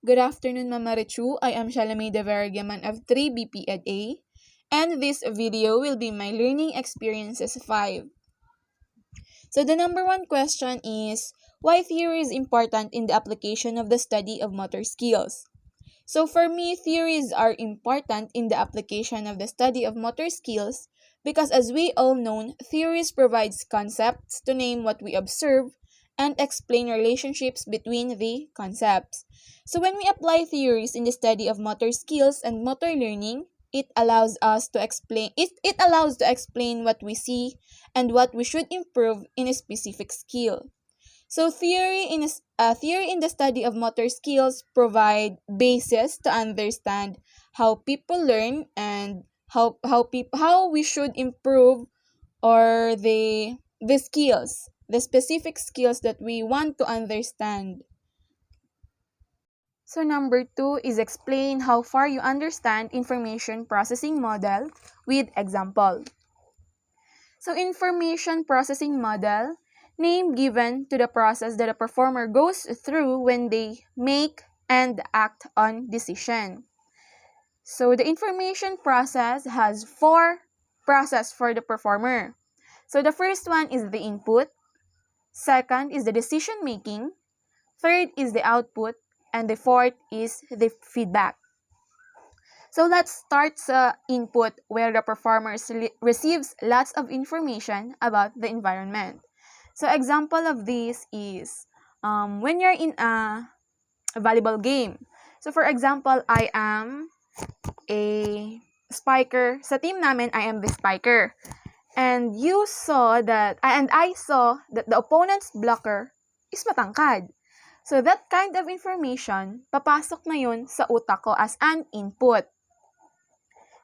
Good afternoon, Mama Richu. I am Sheila Mae D Guiaman of 3BPED-A, and this video will be my learning experiences 5. So the number one question is, why theory is important in the application of the study of motor skills? So for me, theories are important in the application of the study of motor skills because as we all know, theories provides concepts to name what we observe and explain relationships between the concepts. So when we apply theories in the study of motor skills and motor learning, it allows to explain what we see and what we should improve in a specific skill. So theory in the study of motor skills provide basis to understand how people learn and how we should improve or the specific skills that we want to understand. So number 2 is explain how far you understand information processing model with example. So information processing model, name given to the process that a performer goes through when they make and act on decision. So the information process has 4 processes for the performer. So the first one is the input, second is the decision making, third is the output, and the fourth is the feedback. So let's start sa input where the performer receives lots of information about the environment. So example of this is when you're in a volleyball game. So for example, I am a spiker. Sa team namin, I am the spiker. And I saw that the opponent's blocker is matangkad. So that kind of information, papasok na yun sa utak ko as an input.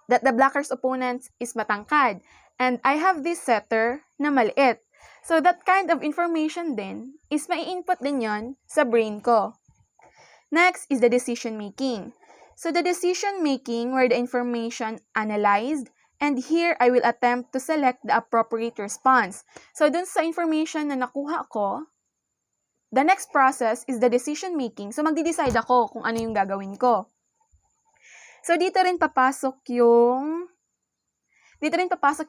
That the blocker's opponent is matangkad. And I have this setter na maliit. So that kind of information din is mai-input din yon sa brain ko. Next is the decision making. So the decision making where the information analyzed, and here I will attempt to select the appropriate response. So dun sa information na nakuha ko, the next process is the decision making. So magde-decide ako kung ano yung gagawin ko. So dito rin papasok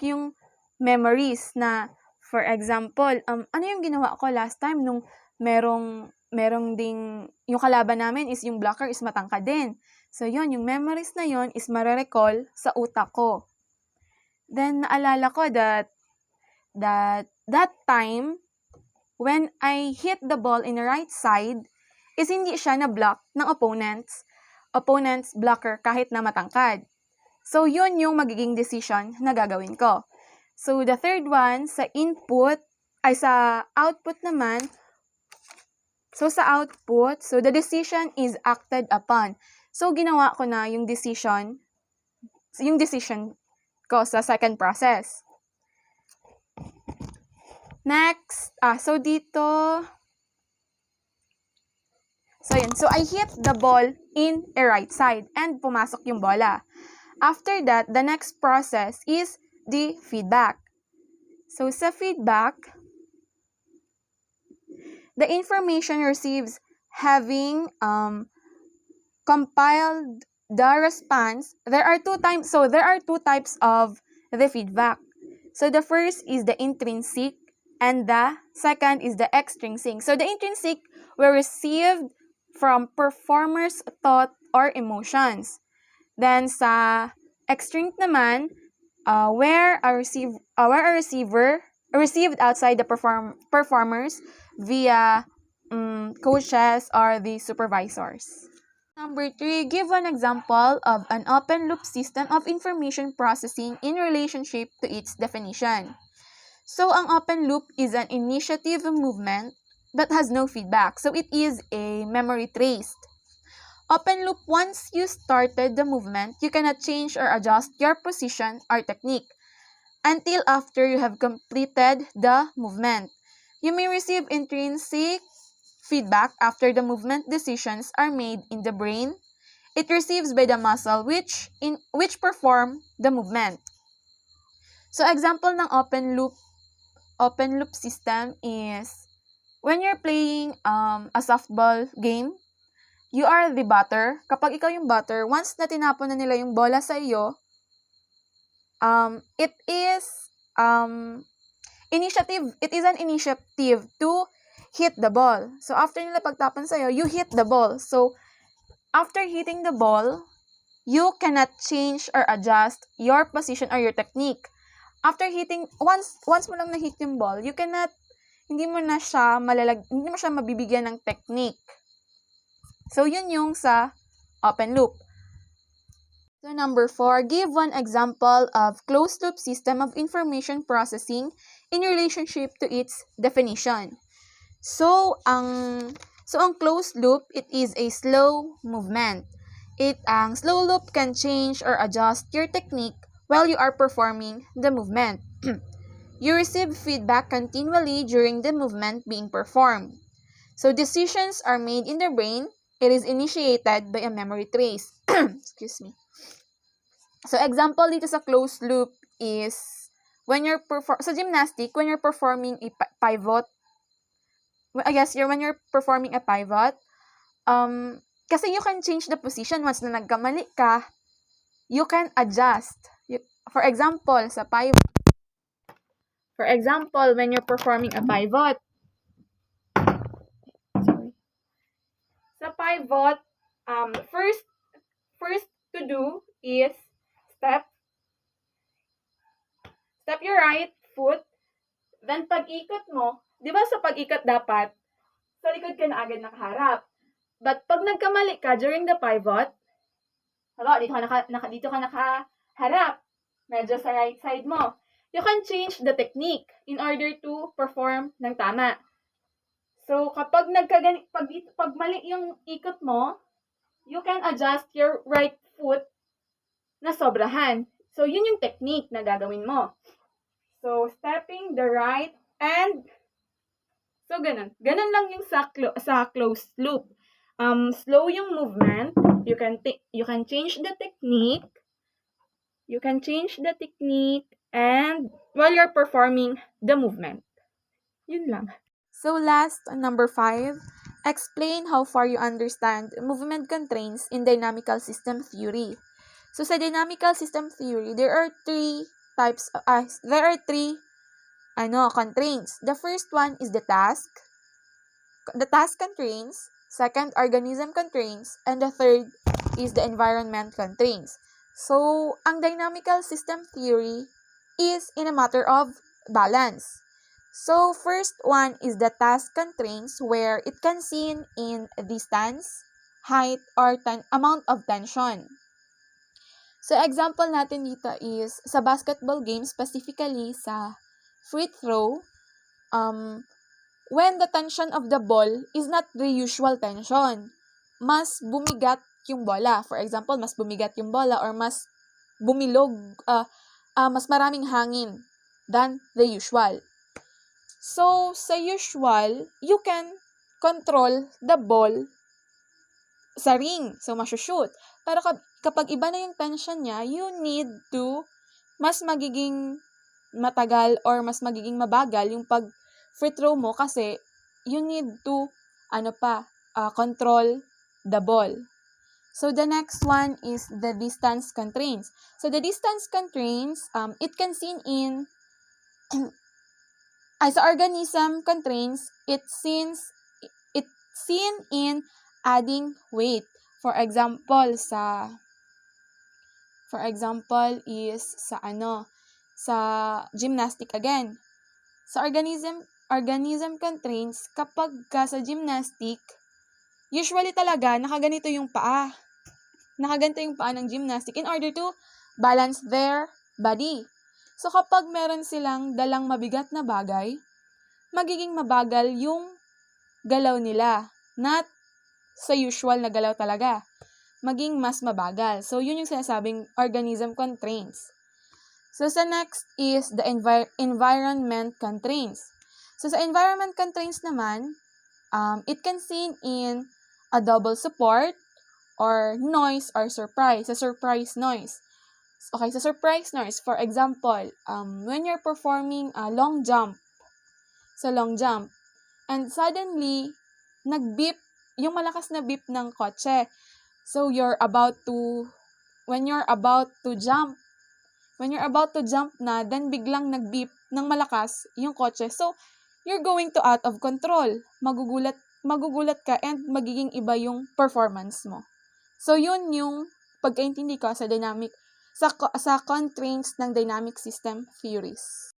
yung memories na, for example, ano yung ginawa ko last time nung merong ding, yung kalaban namin is yung blocker is matangkad din. So yon, yung memories na yon is mare-recall sa utak ko. Then naalala ko that time when I hit the ball in the right side is hindi siya na-block ng opponent's blocker kahit na matangkad. So yun yung magiging decision na gagawin ko. So the third one, sa output naman, so the decision is acted upon. So ginawa ko na yung decision ko sa second process. Next, so I hit the ball in a right side and pumasok yung bola. After that, the next process is the feedback. So sa feedback, the information receives having compiled the response. There are two types of the feedback. So the first is the intrinsic and the second is the extrinsic. So the intrinsic were received from performer's thought or emotions. Then sa extrinsic naman, where a receiver received outside the performers via coaches or the supervisors. Number 3, give an example of an open loop system of information processing in relationship to its definition. So ang open loop is an initiative movement that has no feedback. So it is a memory traced. Open loop, once you started the movement, you cannot change or adjust your position or technique until after you have completed the movement. You may receive intrinsic feedback after the movement decisions are made in the brain. It receives by the muscle which perform the movement. So example ng open loop system is when you're playing a softball game. you are the batter. Kapag ikaw yung batter, once na tinapon na nila yung bola sa iyo, it is an initiative to hit the ball. So, after nila pagtapon sa iyo, you hit the ball. So, after hitting the ball, you cannot change or adjust your position or your technique. After hitting, once mo lang na-hit yung ball, hindi mo siya mabibigyan ng technique. So, yun yung sa open loop. So, number 4, give one example of closed-loop system of information processing in relationship to its definition. So, ang closed loop, it is a slow movement. Ang slow loop can change or adjust your technique while you are performing the movement. You receive feedback continually during the movement being performed. So, decisions are made in the brain. It is initiated by a memory trace. Excuse me. So, example dito sa closed loop is when you're gymnastic, when you're performing a pivot, when you're performing a pivot, kasi you can change the position once na nagkamali ka, you can adjust. For example, when you're performing a pivot, sa pivot, first to do is step your right foot, then pag-ikot mo, di ba sa pag-ikot dapat, sa likod ka na agad nakaharap. But pag nagkamali ka during the pivot, dito ka nakaharap, medyo sa right side mo, you can change the technique in order to perform ng tama. So, kapag pag mali yung ikot mo, you can adjust your right foot na sobrahan. So, yun yung technique na gagawin mo. So, stepping the right and so, ganun. Ganun lang yung sa closed loop. Slow yung movement. You can change the technique. You can change the technique and while you're performing the movement. Yun lang. So last, number 5, explain how far you understand movement constraints in dynamical system theory. So sa dynamical system theory, there are three constraints. The first one is the task constraints, second, organism constraints, and the third is the environment constraints. So, ang dynamical system theory is in a matter of balance. So, first one is the task constraints where it can seen in distance, height, or amount of tension. So, example natin dito is sa basketball game, specifically sa free throw, when the tension of the ball is not the usual tension, mas bumigat yung bola. For example, mas bumigat yung bola or mas bumilog, mas maraming hangin than the usual. So, sa usual, you can control the ball sa ring. So, masushoot. Pero kapag iba na yung tension niya, you need to mas magiging matagal or mas magiging mabagal yung free throw mo kasi you need to control the ball. So the next one is the distance constraints. So the distance constraints, it can seen in as organism constraints, it's seen in adding weight. For example is sa gymnastic again. Sa organism constraints, kapag sa gymnastic, usually talaga, nakaganito yung paa ng gymnastic in order to balance their body. So, kapag meron silang dalang mabigat na bagay, magiging mabagal yung galaw nila. Not sa usual na galaw talaga. Maging mas mabagal. So, yun yung sinasabing organism constraints. So, sa next is the environment constraints. So, sa environment constraints naman, it can seen in a double support or noise or surprise. Sa surprise noise. Okay, sa surprise noise, for example, when you're performing a long jump, and suddenly, nag-beep yung malakas na beep ng kotse. So, when you're about to jump na, then biglang nag-beep ng malakas yung kotse. So, you're going to out of control. Magugulat ka and magiging iba yung performance mo. So, yun yung pagkaintindi ko sa constraints ng dynamic system theories.